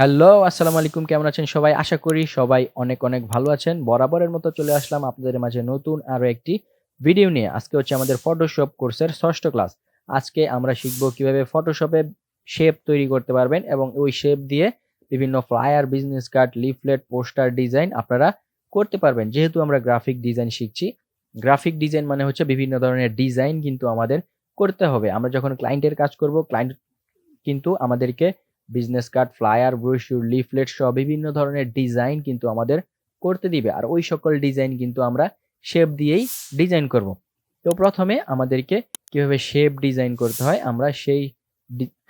Hello, আসসালামু আলাইকুম। কেমন আছেন সবাই? আশা করি সবাই অনেক, অনেক ভালো আছেন। বরাবরের মতো চলে আসলাম আপনাদের মাঝে নতুন আরো একটি ভিডিও নিয়ে। আজকে হচ্ছে আমাদের ফটোশপ কোর্সের ৬ষ্ঠ ক্লাস। আজকে আমরা শিখব কিভাবে ফটোশপে শেপ তৈরি করতে পারবেন এবং ওই শেপ দিয়ে বিভিন্ন flyer, business card, leaflet, poster design আপনারা করতে পারবেন। যেহেতু আমরা গ্রাফিক ডিজাইন শিখছি, গ্রাফিক ডিজাইন মানে হচ্ছে বিভিন্ন ধরনের ডিজাইন কিন্তু আমাদের করতে হবে। আমরা যখন ক্লায়েন্টের কাজ করব, ক্লায়েন্ট কিন্তু আমাদেরকে বিজনেস কার্ড, ফ্লায়ার, ব্রোশিউর, লিফলেট সহ বিভিন্ন ধরনের ডিজাইন কিন্তু আমাদের করতে দিবে। আর ওই সকল ডিজাইন কিন্তু আমরা শেপ দিয়েই ডিজাইন করব। তো প্রথমে আমাদেরকে কিভাবে শেপ ডিজাইন করতে হয় আমরা সেই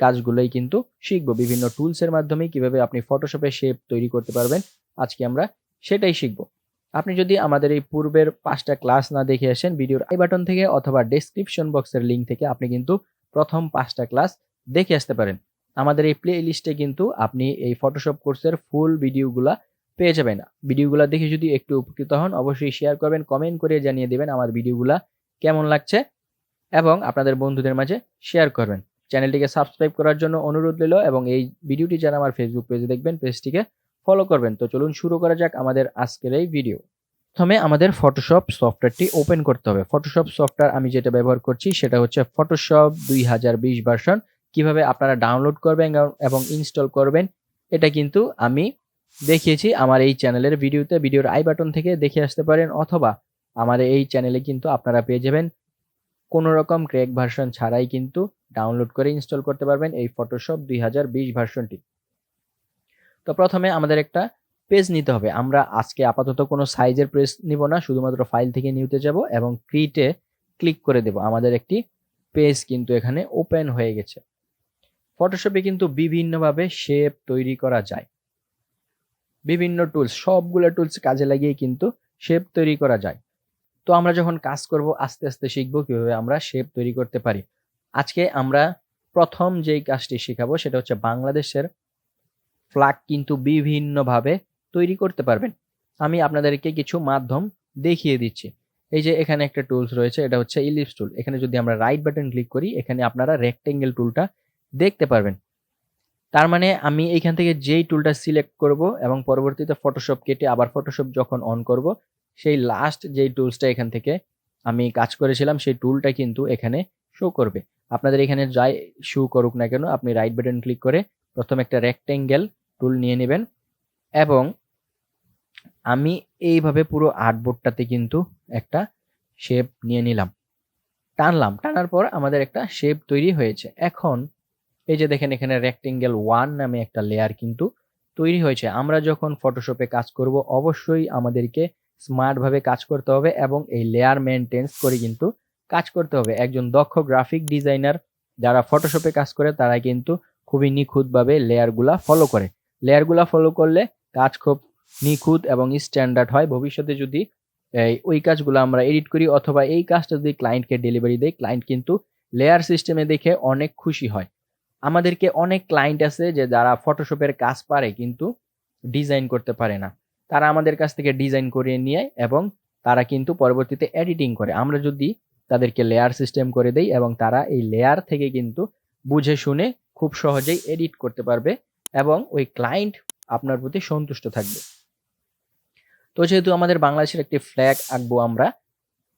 কাজগুলোই কিন্তু শিখব। বিভিন্ন টুলসের মাধ্যমে কিভাবে আপনি ফটোশপে শেপ তৈরি করতে পারবেন আজকে আমরা সেটাই শিখব। আপনি যদি আমাদের এই পূর্বের ৫টা ক্লাস না দেখে আসেন, ভিডিওর আই বাটন থেকে অথবা ডেসক্রিপশন বক্সের লিঙ্ক থেকে আপনি কিন্তু প্রথম ৫টা ক্লাস দেখে আসতে পারেন। আমাদের এই প্লে লিস্টে কিন্তু আপনি এই ফটোশপ কোর্সের ফুল ভিডিওগুলা পেয়ে যাবেন। ভিডিওগুলা দেখে যদি একটু উপকৃত হন, অবশ্যই শেয়ার করবেন, কমেন্ট করে জানিয়ে দিবেন আমার ভিডিওগুলা কেমন লাগছে এবং আপনাদের বন্ধুদের মাঝে শেয়ার করবেন। চ্যানেলটিকে সাবস্ক্রাইব করার জন্য অনুরোধ রইল এবং এই ভিডিওটি যারা আমার ফেসবুক পেজে দেখবেন, পেজটিকে ফলো করবেন। তো চলুন শুরু করা যাক আমাদের আজকের এই ভিডিও। প্রথমে আমাদের ফটোশপ সফটওয়্যারটি ওপেন করতে হবে। ফটোশপ সফটওয়্যার আমি যেটা ব্যবহার করছি সেটা হচ্ছে ফটোশপ ২০২০ ভার্সন। কিভাবে আপনারা ডাউনলোড করবেন এবং ইনস্টল করবেন এটা কিন্তু আমি দেখিয়েছি আমার এই চ্যানেলের ভিডিওতে। ভিডিওর আই বাটন থেকে দেখে আসতে পারেন অথবা আমার এই চ্যানেলে কিন্তু আপনারা পেয়ে যাবেন কোনো রকম ক্র্যাক ভার্সন ছাড়াই কিন্তু ডাউনলোড করে ইনস্টল করতে পারবেন এই ফটোশপ ২০২০ ভার্সনটি। তো প্রথমে আমাদের একটা পেজ নিতে হবে। আমরা আজকে আপাতত কোনো সাইজের পেজ নিব না, শুধুমাত্র ফাইল থেকে নিউতে যাব এবং ক্রিয়েটে ক্লিক করে দেব। আমাদের একটি পেজ কিন্তু এখানে ওপেন হয়ে গেছে। ফটোশপে কিন্তু বিভিন্নভাবে শেপ তৈরি করা যায়। বিভিন্ন টুলস, সবগুলো টুলস কাজে লাগিয়ে কিন্তু শেপ তৈরি করা যায়। তো আমরা যখন কাজ করব আস্তে, আস্তে শিখব কিভাবে আমরা শেপ তৈরি করতে পারি। আজকে আমরা প্রথম যেই কাজটি শিখাবো সেটা হচ্ছে বাংলাদেশের ফ্ল্যাগ কিন্তু বিভিন্নভাবে তৈরি করতে পারবেন। আমি আপনাদেরকে কিছু মাধ্যম দেখিয়ে দিচ্ছি। এই যে এখানে একটা টুলস রয়েছে, এটা হচ্ছে ইলিপস টুল। এখানে যদি আমরা রাইট বাটন ক্লিক করি, এখানে আপনারা রেক্টেঙ্গেল টুলটা দেখতে পারবেন। তার মানে আমি এইখান থেকে যেই টুলটা সিলেক্ট করব এবং পরবর্তীতে ফটোশপ কেটে আবার ফটোশপ যখন অন করব, সেই লাস্ট যেই টুলসটা এখান থেকে আমি কাজ করেছিলাম সেই টুলটা কিন্তু এখানে শো করবে। আপনাদের এখানে যাই শো করুক না কেন, আপনি রাইট বাটন ক্লিক করে প্রথমে একটা রেক্টেঙ্গেল টুল নিয়ে নেবেন এবং আমি এইভাবে পুরো আর্টবোর্ডটাতে কিন্তু একটা শেপ নিয়ে নিলাম। টানলাম, টানার পর আমাদের একটা শেপ তৈরি হয়েছে। এখন এই যে দেখেন এখানে রেক্টেঙ্গেল 1 নামে একটা লেয়ার কিন্তু তৈরি হয়েছে। আমরা যখন ফটোশপে কাজ করব অবশ্যই আমাদেরকে স্মার্ট ভাবে কাজ করতে হবে এবং এই লেয়ার মেইনটেইন করে কিন্তু কাজ করতে হবে। একজন দক্ষ গ্রাফিক ডিজাইনার যারা ফটোশপে কাজ করে তারা কিন্তু খুবই নিখুঁতভাবে লেয়ারগুলা ফলো করে। লেয়ারগুলা ফলো করলে কাজ খুব নিখুঁত এবং স্ট্যান্ডার্ড হয়। ভবিষ্যতে যদি ওই কাজগুলো আমরা এডিট করি অথবা এই কাজটা যদি ক্লায়েন্টকে ডেলিভারি দেই, ক্লায়েন্ট কিন্তু লেয়ার সিস্টেমে দেখে অনেক খুশি হয়। আমাদেরকে অনেক ক্লায়েন্ট আছে যে যারা ফটোশপের কাজ পারে কিন্তু ডিজাইন করতে পারে না। তারা আমাদের কাছ থেকে ডিজাইন করিয়ে নিয়ে এবং তারা কিন্তু পরবর্তীতে এডিটিং করে। আমরা যদি তাদেরকে লেয়ার সিস্টেম করে দেই এবং তারা এই লেয়ার থেকে কিন্তু বুঝে শুনে খুব সহজেই এডিট করতে পারবে এবং ওই ক্লায়েন্ট আপনার প্রতি সন্তুষ্ট থাকবে। তো যেহেতু আমাদের বাংলাদেশের একটি ফ্ল্যাগ আঁকবো আমরা,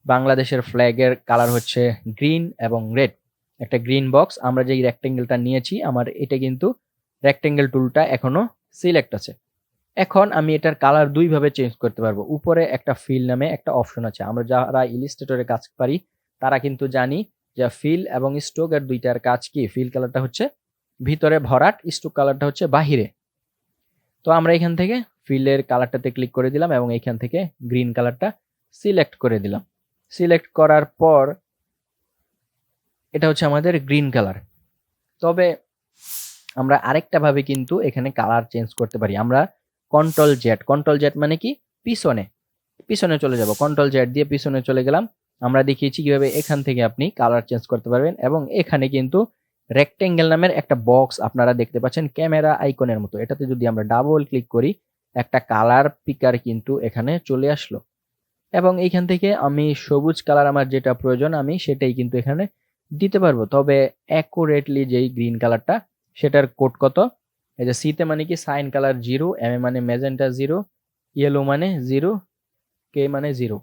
বাংলাদেশের ফ্ল্যাগের কালার হচ্ছে গ্রিন এবং রেড। একটা গ্রিন বক্স, আমরা যেই রেক্টেঙ্গেলটা নিয়েছি আমার এটা কিন্তু রেক্টেঙ্গেল টুলটা এখনো সিলেক্ট আছে। এখন আমি এটার কালার দুইভাবে চেঞ্জ করতে পারবো। উপরে একটা ফিল নামে একটা অপশন আছে। আমরা যারা ইলিস্ট্রেটরে কাজ পারি তারা কিন্তু জানি যে ফিল এবং স্ট্রোক এর দুইটার কাজ কি। ফিল কালারটা হচ্ছে ভিতরে ভরাট, স্ট্রোক কালারটা হচ্ছে বাহিরে। তো আমরা এখান থেকে ফিলের কালারটাতে ক্লিক করে দিলাম এবং এখান থেকে গ্রিন কালারটা সিলেক্ট করে দিলাম। সিলেক্ট করার পর এটা হচ্ছে আমাদের গ্রিন কালার। তবে আমরা আরেকটা ভাবে কিন্তু এখানে কালার চেঞ্জ করতে পারি। আমরা কন্ট্রোল জেড মানে কি পিছনে চলে যাব। কন্ট্রোল জেড দিয়ে পিছনে চলে গেলাম। আমরা দেখিয়েছি কিভাবে এখান থেকে আপনি কালার চেঞ্জ করতে পারবেন এবং এখানে কিন্তু রেক্টেঙ্গেল নামের একটা বক্স আপনারা দেখতে পাচ্ছেন ক্যামেরা আইকনের মতো। এটাতে যদি আমরা ডাবল ক্লিক করি একটা কালার পিকার কিন্তু এখানে চলে আসলো এবং এইখান থেকে আমি সবুজ কালার আমার যেটা প্রয়োজন আমি সেটাই কিন্তু এখানে দিতে পারবো। তবে অ্যাকুরেটলি যেই গ্রিন কালারটা সেটার কোড কত এই যে সিতে মানে কি সাইন কালার 0, এম এ মানে ম্যাজেন্টা 0, ইয়েলো মানে 0, কে মানে 0,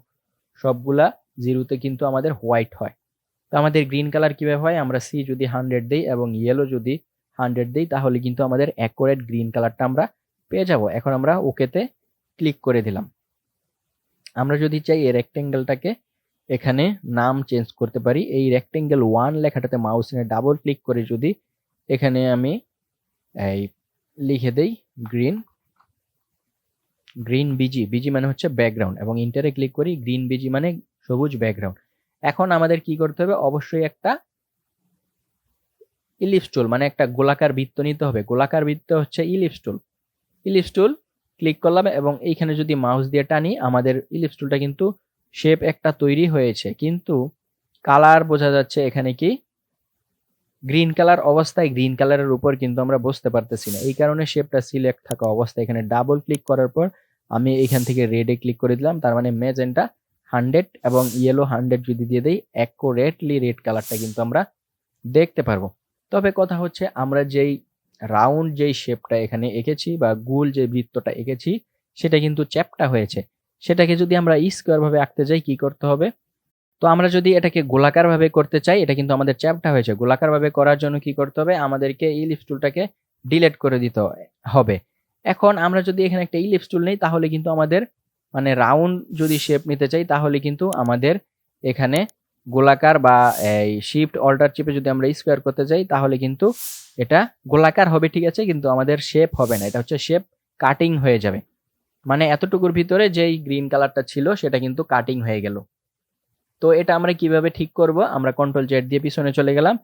সবগুলা 0তে কিন্তু আমাদের হোয়াইট হয়। তো আমাদের গ্রিন কালার কিভাবে হয়, আমরা সি যদি 100 দেই এবং ইয়েলো যদি 100 দেই তাহলে কিন্তু আমাদের অ্যাকুরেট গ্রিন কালারটা আমরা পেয়ে যাব। এখন আমরা ওকেতে ক্লিক করে দিলাম। আমরা যদি চাই এই রেক্টেঙ্গেলটাকে এখানে নাম চেঞ্জ করতে পারি। এই রেক্টেঙ্গেল 1 লেখাটাতে মাউস নিয়ে ডাবল ক্লিক করে যদি এখানে আমি এই লিখে দেই গ্রিন বিজি, বিজি মানে হচ্ছে ব্যাকগ্রাউন্ড, এবং ইন্টারে ক্লিক করি, গ্রিন বিজি মানে সবুজ ব্যাকগ্রাউন্ড। এখন আমাদের কি করতে হবে, অবশ্যই একটা ইলিপস টুল মানে একটা গোলাকার বৃত্ত নিতে হবে। গোলাকার বৃত্ত হচ্ছে ইলিপস টুল। ইলিপস টুল ক্লিক করলাম এবং এইখানে যদি মাউস দিয়ে টানি আমাদের ইলিপস টুলটা কিন্তু শেপ একটা তৈরি হয়েছে, কিন্তু কালার বোঝা যাচ্ছে এখানে কি গ্রিন কালার অবস্থায় গ্রিন কালারের উপর কিন্তু আমরা বুঝতে পারতেছি না। এই কারণে শেপটা সিলেক্ট থাকা অবস্থায় এখানে ডাবল ক্লিক করার পর আমি এখান থেকে রেডে ক্লিক করে দিলাম, তার মানে ম্যাজেন্টা 100 এবং ইয়েলো 100 যদি দিয়ে দেই অ্যাকুরেটলি রেড কালারটা কিন্তু আমরা দেখতে পারবো। তবে কথা হচ্ছে আমরা যেই রাউন্ড যেই শেপটা এখানে এঁকেছি বা গোল যে বৃত্তটা এঁকেছি সেটা কিন্তু চ্যাপ্টা হয়েছে। সেটাকে যদি আমরা স্কোয়ার ভাবে আঁকতে যাই কি করতে হবে, তো আমরা যদি এটাকে গোলাকার ভাবে করতে চাই, এটা কিন্তু আমাদের চ্যাপ্টা হয়েছে, গোলাকার ভাবে করার জন্য কি করতে হবে, আমাদেরকে ইলিপস টুলটাকে ডিলিট করে দিতে হবে। এখন আমরা যদি এখানে একটা ইলিপস টুল নেই তাহলে কিন্তু আমাদের মানে রাউন্ড যদি শেপ নিতে চাই তাহলে কিন্তু আমাদের এখানে গোলাকার বা এই শিফট অল্টার চিপে যদি আমরা স্কোয়ার করতে যাই তাহলে কিন্তু এটা গোলাকার হবে, ঠিক আছে, কিন্তু আমাদের শেপ হবে না, এটা হচ্ছে শেপ কাটিং হয়ে যাবে। মানে এতটুকুর ভিতরে যেই গ্রিন কালারটা ছিল সেটা কিন্তু কাটিং হয়ে গেল। তো এটা আমরা কিভাবে ঠিক করব, আমরা কন্ট্রোল জেড দিয়ে পিছনে চলে গেলাম।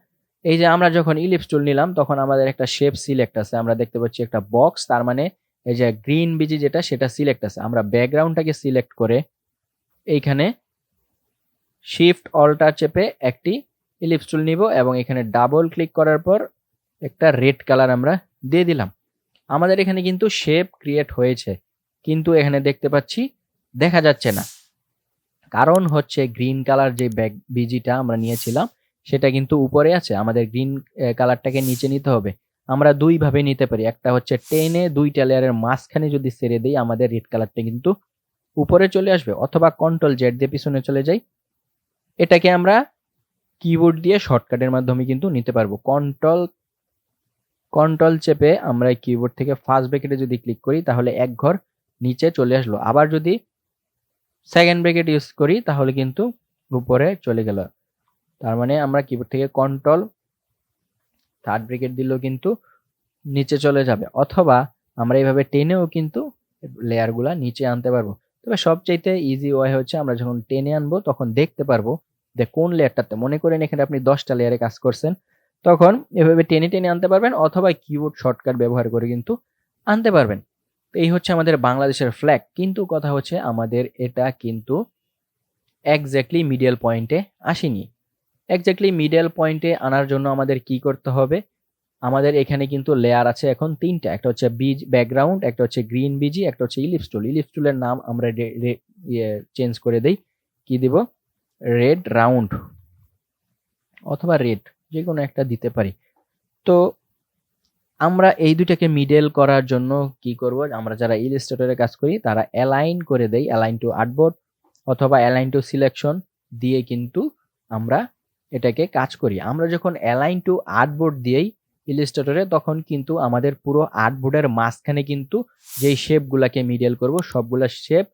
এই যে আমরা যখন ইলিপস টুল নিলাম তখন আমাদের একটা শেপ সিলেক্ট আছে, আমরা দেখতে পাচ্ছি একটা বক্স, তার মানে এই যে গ্রিন বিজি যেটা সেটা সিলেক্ট আছে। আমরা ব্যাকগ্রাউন্ডটাকে সিলেক্ট করে এইখানে শিফট অল্টার চেপে একটি ইলিপস টুল নিব এবং এখানে ডাবল ক্লিক করার পর একটা রেড কালার আমরা দিয়ে দিলাম। আমাদের এখানে কিন্তু শেপ ক্রিয়েট হয়েছে, কিন্তু এখানে দেখতে পাচ্ছি দেখা যাচ্ছে না, কারণ হচ্ছে গ্রিন কালার যে বিজিটা আমরা নিয়েছিলাম সেটা কিন্তু উপরে আছে, আমাদের গ্রিন কালারটাকে নিচে নিতে হবে। আমরা দুই ভাবে নিতে পারি, একটা হচ্ছে টেনে দুইটা লেয়ারের মাঝখানে যদি ছেড়ে দিই আমাদের রেড কালারটা কিন্তু উপরে চলে আসবে, অথবা কন্ট্রোল জেড দিয়ে পিছনে চলে যাই। এটাকে আমরা কিবোর্ড দিয়ে শর্টকাটের মাধ্যমে কিন্তু নিতে পারবো। কন্ট্রোল চেপে আমরা কিবোর্ড থেকে ফার্স্ট ব্র্যাকেটে যদি ক্লিক করি তাহলে এক ঘর নিচে চলে আসলো, আবার যদি সেকেন্ড ব্র্যাকেট ইউজ করি তাহলে কিন্তু উপরে চলে গেল। তার মানে আমরা কিবোর্ড থেকে কন্ট্রোল থার্ড ব্র্যাকেট দিলেও কিন্তু নিচে চলে যাবে, অথবা আমরা এইভাবে টেনেও কিন্তু লেয়ারগুলা নিচে আনতে পারবো। তবে সবচাইতে ইজি ওয়ে হচ্ছে আমরা যখন টেনে আনবো তখন দেখতে পারবো যে কোন লেয়ারটাতে, মনে করেন এখানে আপনি 10টা লেয়ারে কাজ করছেন, তখন এভাবে টেনে টেনে আনতে পারবেন, অথবা কিবোর্ড শর্টকাট ব্যবহার করে কিন্তু আনতে পারবেন। তো এই হচ্ছে আমাদের বাংলাদেশের ফ্ল্যাগ, কিন্তু কথা হচ্ছে আমাদের এটা কিন্তু এক্স্যাক্টলি মিডল পয়েন্টে আসেনি। এক্স্যাক্টলি মিডল পয়েন্টে আনার জন্য আমাদের কি করতে হবে, আমাদের এখানে কিন্তু লেয়ার আছে এখন 3টা, একটা হচ্ছে ব্যাকগ্রাউন্ড, একটা হচ্ছে গ্রিন বিজি, একটা হচ্ছে ইলিপস টুল। ইলিপস টুলের নাম আমরা চেঞ্জ করে দেই, কি দিব, রেড রাউন্ড অথবা রেড, যে কোনো একটা দিতে পারি। তো আমরা এই দুটাকে মিডল করার জন্য কি করব, আমরা যারা ইলাস্ট্রেটরে কাজ করি তারা অ্যালাইন করে দেই, অ্যালাইন টু আর্টবোর্ড অথবা অ্যালাইন টু সিলেকশন দিয়ে কিন্তু আমরা এটাকে কাজ করি। আমরা যখন অ্যালাইন টু আর্টবোর্ড দিই ইলাস্ট্রেটরে তখন কিন্তু আমাদের পুরো আর্টবোর্ডের মাঝখানে কিন্তু যেই শেপগুলাকে মিডল করব সবগুলা শেপ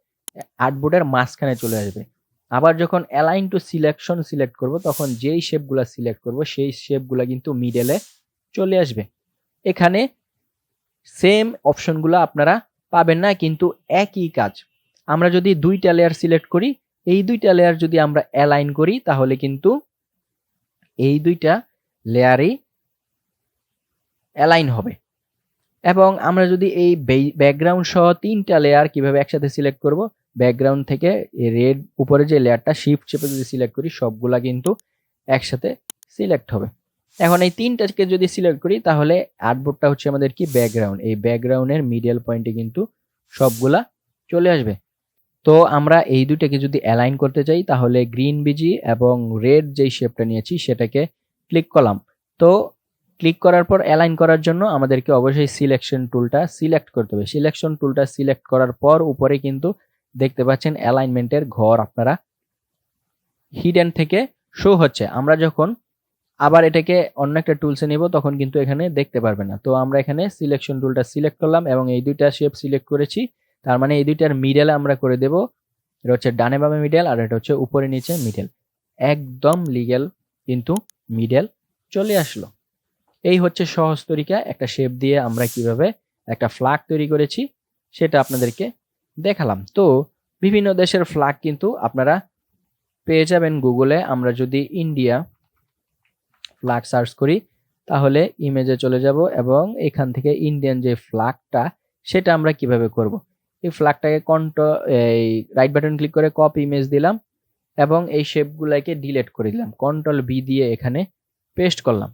আর্টবোর্ডের মাঝখানে চলে আসবে। আবার যখন অ্যালাইন টু সিলেকশন সিলেক্ট করব তখন যেই শেপগুলা সিলেক্ট করব সেই শেপগুলা কিন্তু মিডলে চলে আসবে। এখানে সেম অপশনগুলো আপনারা পাবেন না, কিন্তু একই কাজ। আমরা যদি দুইটা লেয়ার সিলেক্ট করি, এই দুইটা লেয়ার যদি আমরা অ্যালাইন করি তাহলে কিন্তু এই দুইটা লেয়ারই অ্যালাইন হবে। এবং আমরা যদি এই ব্যাকগ্রাউন্ড সহ 3টা লেয়ার কিভাবে একসাথে সিলেক্ট করব, ব্যাকগ্রাউন্ড থেকে রেড উপরে যে লেয়ারটা শিফট চেপে যদি সিলেক্ট করি সবগুলা কিন্তু একসাথে সিলেক্ট হবে। এখন এই 3টাকে যদি সিলেক্ট করি তাহলে আর্টবোর্ডটা হচ্ছে আমাদের কি ব্যাকগ্রাউন্ড, এই ব্যাকগ্রাউন্ডের মিডল পয়েন্টে কিন্তু সবগুলা চলে আসবে। তো আমরা এই দুইটাকে যদি অ্যালাইন করতে চাই তাহলে গ্রিন বিজি এবং রেড যেই শেপটা নিয়েছি সেটাকে ক্লিক করলাম। তো ক্লিক করার পর অ্যালাইন করার জন্য আমাদেরকে অবশ্যই সিলেকশন টুলটা সিলেক্ট করতে হবে। সিলেকশন টুলটা সিলেক্ট করার পর উপরে কিন্তু দেখতে পাচ্ছেন অ্যালাইনমেন্টের ঘর আপনারা হিডেন থেকে শো হচ্ছে। আমরা যখন আবার এটাকে অন্য একটা টুলসে নিব তখন কিন্তু এখানে দেখতে পারবেন না। তো আমরা এখানে সিলেকশন টুলটা সিলেক্ট করলাম এবং এই দুইটা শেপ সিলেক্ট করেছি। তার মানে এই দুইটার মিডল আমরা করে দেব। এটা হচ্ছে ডানে বামে মিডল আর এটা হচ্ছে উপরে নিচে মিডল। একদম লিগ্যাল কিন্তু মিডল চলে আসলো। এই হচ্ছে সহজ তরিকা একটা শেপ দিয়ে আমরা কিভাবে একটা ফ্ল্যাগ তৈরি করেছি সেটা আপনাদেরকে দেখালাম। তো বিভিন্ন দেশের ফ্ল্যাগ কিন্তু আপনারা পেয়ে যাবেন গুগলে। আমরা যদি ইন্ডিয়া ফ্ল্যাগ সার্চ করি তাহলে ইমেজে চলে যাব এবং এখান থেকে ইন্ডিয়ান যে ফ্ল্যাগটা সেটা আমরা কিভাবে করব। এই ফ্ল্যাগটাকে এই রাইট বাটন ক্লিক করে কপি ইমেজ দিলাম এবং এই শেপগুলোকে ডিলিট করে দিলাম। কন্ট্রোল বি দিয়ে এখানে পেস্ট করলাম।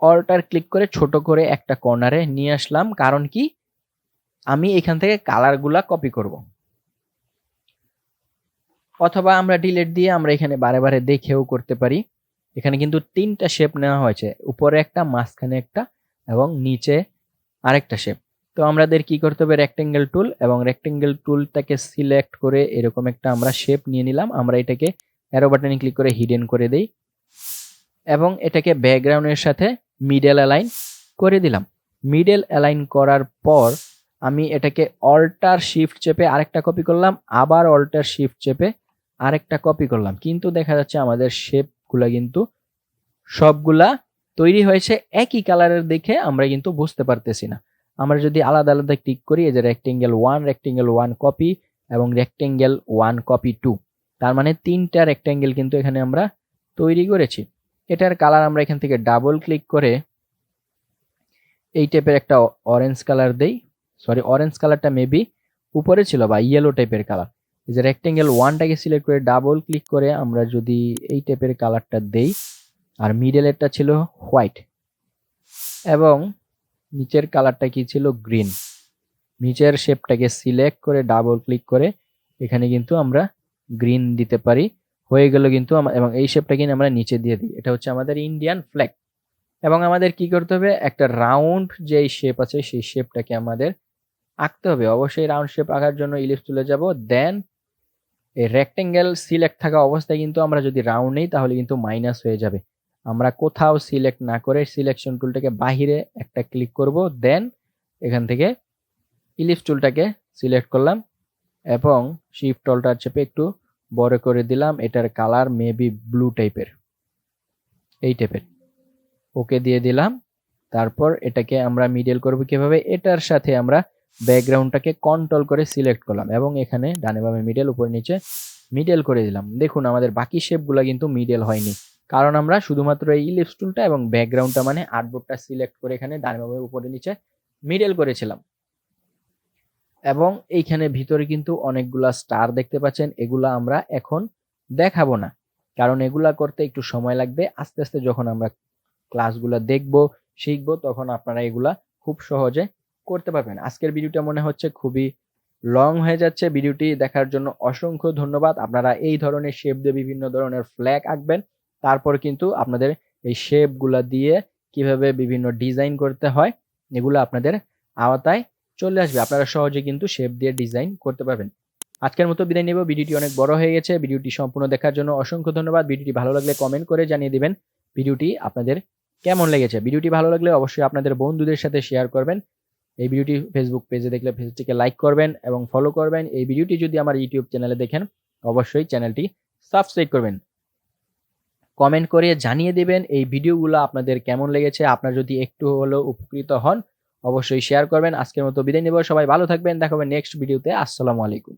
অল্টার ক্লিক করে ছোট করে একটা কর্নারে নিয়ে আসলাম। কারণ কি, আমি এখান থেকে কালারগুলা কপি করব। অথবা আমরা ডিলিট দিয়ে আমরা এখানে বারে বারে দেখেও করতে পারি। এখানে কিন্তু 3টা শেপ নেওয়া হয়েছে, উপরে একটা, মাঝখানে একটা এবং নিচে আরেকটা শেপ। তো আমাদের কি করতে হবে, রেক্টেঙ্গেল টুল এবং রেক্টেঙ্গেল টুলটাকে সিলেক্ট করে এরকম একটা আমরা শেপ নিয়ে নিলাম। আমরা এটাকে অ্যারো বাটনে ক্লিক করে হিডেন করে দেই এবং এটাকে ব্যাকগ্রাউন্ডের সাথে মিডল অ্যালাইন করে দিলাম। মিডল অ্যালাইন করার পর আমি এটাকে অল্টার শিফট চেপে আরেকটা কপি করলাম, আবার অল্টার শিফট চেপে আরেকটা কপি করলাম। কিন্তু দেখা যাচ্ছে আমাদের শেপগুলা কিন্তু সবগুলা তৈরি হয়েছে একই কালারের দেখে আমরা কিন্তু বুঝতে পারতেছি না। আমরা যদি আলাদা আলাদা ক্লিক করি, এই যে রেক্টেঙ্গেল 1 কপি এবং রেক্টেঙ্গেল 1 কপি 2, তার মানে 3টা রেক্টেঙ্গেল কিন্তু এখানে আমরা তৈরি করেছি। এটার কালার আমরা এখান থেকে ডাবল ক্লিক করে এই টাইপের একটা অরেঞ্জ কালার দেই। সরি, অরেঞ্জ কালারটা মেবি উপরে ছিল বা ইয়েলো টাইপের কালার। এই যে রেক্টেঙ্গেল 1টাকে সিলেক্ট করে ডাবল ক্লিক করে আমরা যদি এই টাইপের কালারটা দেই, আর মিডলেরটা ছিল হোয়াইট এবং নিচের কালারটা কি ছিল, গ্রিন। নিচের শেপটাকে সিলেক্ট করে ডাবল ক্লিক করে এখানে কিন্তু আমরা গ্রিন দিতে পারি। হয়ে গেল কিন্তু, এবং এই শেপটা কিন্তু আমরা নিচে দিয়ে দিই। এটা হচ্ছে আমাদের ইন্ডিয়ান ফ্ল্যাগ। এবং আমাদের কি করতে হবে, একটা রাউন্ড যে শেপ আছে সেই শেপটাকে আমাদের আঁকতে হবে। অবশ্যই রাউন্ড শেপ আঁকার জন্য ইলিপস টুলে যাব, দেন এই রেক্টেঙ্গেল সিলেক্ট থাকা অবস্থায় কিন্তু আমরা যদি রাউন্ড নেই তাহলে কিন্তু মাইনাস হয়ে যাবে। আমরা কোথাও সিলেক্ট না করে সিলেকশন টুলটাকে বাহিরে একটা ক্লিক করব, দেন এখান থেকে ইলিপস টুলটাকে সিলেক্ট করলাম এবং শিফট অল্টার চেপে একটু বড় করে দিলাম। এটার কালার মেবি ব্লু টাইপের, এই টাইপের, ওকে দিয়ে দিলাম। তারপর এটাকে আমরা মিডল করব কিভাবে, এটার সাথে আমরা ব্যাকগ্রাউন্ডটাকে কন্ট্রোল করে সিলেক্ট করলাম এবং এখানে ডানে বামে মিডল, উপরে নিচে মিডল করে দিলাম। দেখুন আমাদের বাকি শেপগুলো কিন্তু মিডল হয়নি, কারণ আমরা শুধুমাত্র এই ইলিপস টুলটা এবং ব্যাকগ্রাউন্ডটা মানে আর্টবোর্ডটা সিলেক্ট করে এখানে ডানে বামে উপরে নিচে মিডল করেছিলাম। এবং এইখানে ভিতরে কিন্তু অনেকগুলা স্টার দেখতে পাচ্ছেন। এগুলা আমরা এখন দেখাবো না, কারণ এগুলা করতে একটু সময় লাগবে। আস্তে আস্তে যখন আমরা ক্লাসগুলো দেখবো, শিখবো, তখন আপনারা এগুলা খুব সহজে করতে পারবেন। আজকের ভিডিওটা মনে হচ্ছে খুবই লং হয়ে যাচ্ছে। ভিডিওটি দেখার জন্য অসংখ্য ধন্যবাদ। আপনারা এই ধরনের শেপ দিয়ে বিভিন্ন ধরনের ফ্ল্যাগ আঁকবেন, তারপর কিন্তু আপনাদের এই শেপগুলা দিয়ে কিভাবে বিভিন্ন ডিজাইন করতে হয় এগুলো আপনাদের আওতায় চলে আসবে। আপনারা সহজে কিন্তু শেপ দিয়ে ডিজাইন করতে পারবেন। আজকের মতো বিদায় নেব। ভিডিওটি অনেক বড় হয়ে গেছে। ভিডিওটি সম্পূর্ণ দেখার জন্য অসংখ্য ধন্যবাদ। ভিডিওটি ভালো লাগলে কমেন্ট করে জানিয়ে দিবেন ভিডিওটি আপনাদের কেমন লেগেছে। ভিডিওটি ভালো লাগলে অবশ্যই আপনাদের বন্ধুদের সাথে শেয়ার করবেন। এই ভিডিওটি ফেসবুক পেজে দেখলে পেজটিকে লাইক করবেন এবং ফলো করবেন। এই ভিডিওটি যদি আমার ইউটিউব চ্যানেলে দেখেন অবশ্যই চ্যানেলটি সাবস্ক্রাইব করবেন। কমেন্ট করে জানিয়ে দিবেন এই ভিডিওগুলো আপনাদের কেমন লেগেছে। আপনারা যদি একটু হলেও উপকৃত হন অবশ্যই শেয়ার করবেন। আজকের মতো বিদায় নেব। সবাই ভালো থাকবেন। দেখা হবে নেক্সট ভিডিওতে। আসসালামু আলাইকুম।